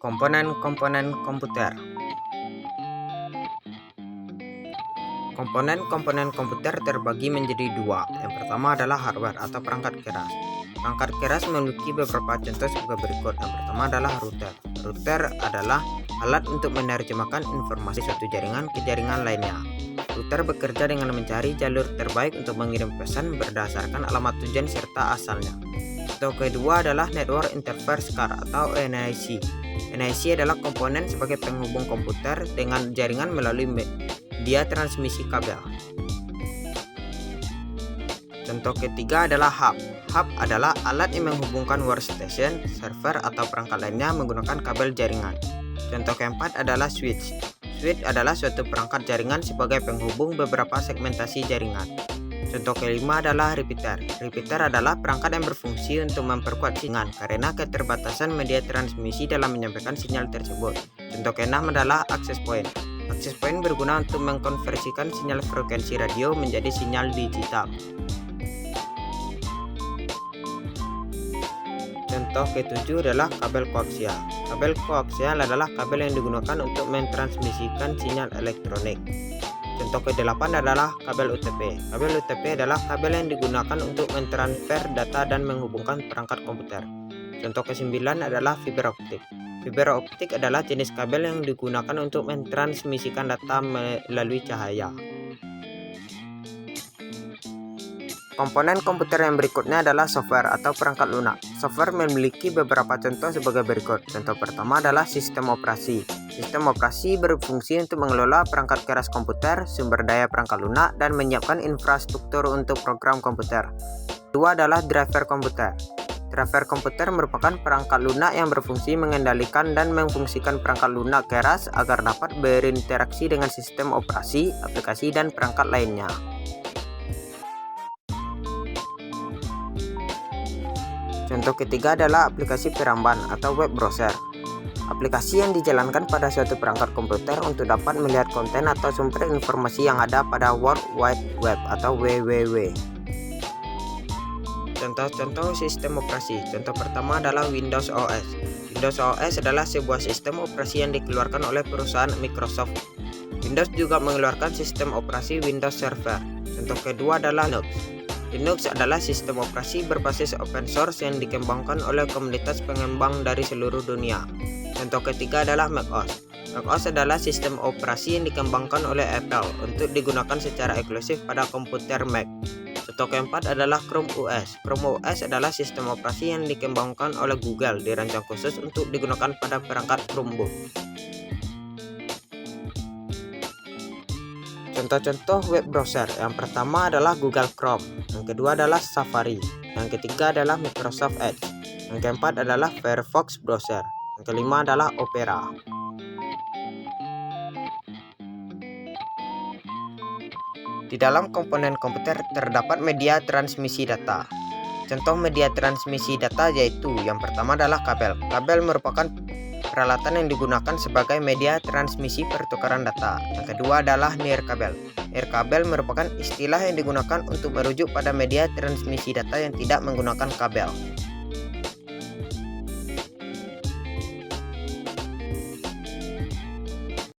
Komponen-komponen komputer. Komponen-komponen komputer terbagi menjadi dua. Yang pertama adalah hardware atau perangkat keras. Perangkat keras memiliki beberapa contoh sebagai berikut. Yang pertama adalah router. Router adalah alat untuk menerjemahkan informasi suatu jaringan ke jaringan lainnya. Router bekerja dengan mencari jalur terbaik untuk mengirim pesan berdasarkan alamat tujuan serta asalnya. Contoh kedua adalah Network Interface Card atau NIC. NIC adalah komponen sebagai penghubung komputer dengan jaringan melalui media transmisi kabel. Contoh ketiga adalah hub. Hub adalah alat yang menghubungkan workstation, server, atau perangkat lainnya menggunakan kabel jaringan. Contoh keempat adalah switch. Switch adalah suatu perangkat jaringan sebagai penghubung beberapa segmentasi jaringan. Contoh kelima adalah repeater. Repeater adalah perangkat yang berfungsi untuk memperkuat sinyal karena keterbatasan media transmisi dalam menyampaikan sinyal tersebut. Contoh keenam adalah access point. Access point berguna untuk mengkonversikan sinyal frekuensi radio menjadi sinyal digital. Contoh ketujuh adalah kabel koaksial. Kabel koaksial adalah kabel yang digunakan untuk mentransmisikan sinyal elektronik. Contoh ke-8 adalah kabel UTP. Kabel UTP adalah kabel yang digunakan untuk mentransfer data dan menghubungkan perangkat komputer. Contoh ke-9 adalah fiber optik. Fiber optik adalah jenis kabel yang digunakan untuk mentransmisikan data melalui cahaya. Komponen komputer yang berikutnya adalah software atau perangkat lunak. Software memiliki beberapa contoh sebagai berikut. Contoh pertama adalah sistem operasi. Sistem operasi berfungsi untuk mengelola perangkat keras komputer, sumber daya perangkat lunak, dan menyiapkan infrastruktur untuk program komputer. Kedua adalah driver komputer. Driver komputer merupakan perangkat lunak yang berfungsi mengendalikan dan memfungsikan perangkat lunak keras agar dapat berinteraksi dengan sistem operasi, aplikasi, dan perangkat lainnya. Contoh ketiga adalah aplikasi peramban atau web browser. Aplikasi yang dijalankan pada suatu perangkat komputer untuk dapat melihat konten atau sumber informasi yang ada pada World Wide Web atau WWW. Contoh-contoh sistem operasi. Contoh pertama adalah Windows OS. Windows OS adalah sebuah sistem operasi yang dikeluarkan oleh perusahaan Microsoft. Windows juga mengeluarkan sistem operasi Windows Server. Contoh kedua adalah Linux. Linux adalah sistem operasi berbasis open source yang dikembangkan oleh komunitas pengembang dari seluruh dunia. Contoh ketiga adalah macOS. macOS adalah sistem operasi yang dikembangkan oleh Apple untuk digunakan secara eksklusif pada komputer Mac. Contoh keempat adalah Chrome OS. Chrome OS adalah sistem operasi yang dikembangkan oleh Google dirancang khusus untuk digunakan pada perangkat Chromebook. Contoh-contoh web browser. Yang pertama adalah Google Chrome, yang kedua adalah Safari, yang ketiga adalah Microsoft Edge, yang keempat adalah Firefox browser, yang kelima adalah Opera. Di dalam komponen komputer terdapat media transmisi data. Contoh media transmisi data yaitu yang pertama adalah kabel. Kabel merupakan peralatan yang digunakan sebagai media transmisi pertukaran data. Yang kedua adalah nirkabel. Nirkabel merupakan istilah yang digunakan untuk merujuk pada media transmisi data yang tidak menggunakan kabel.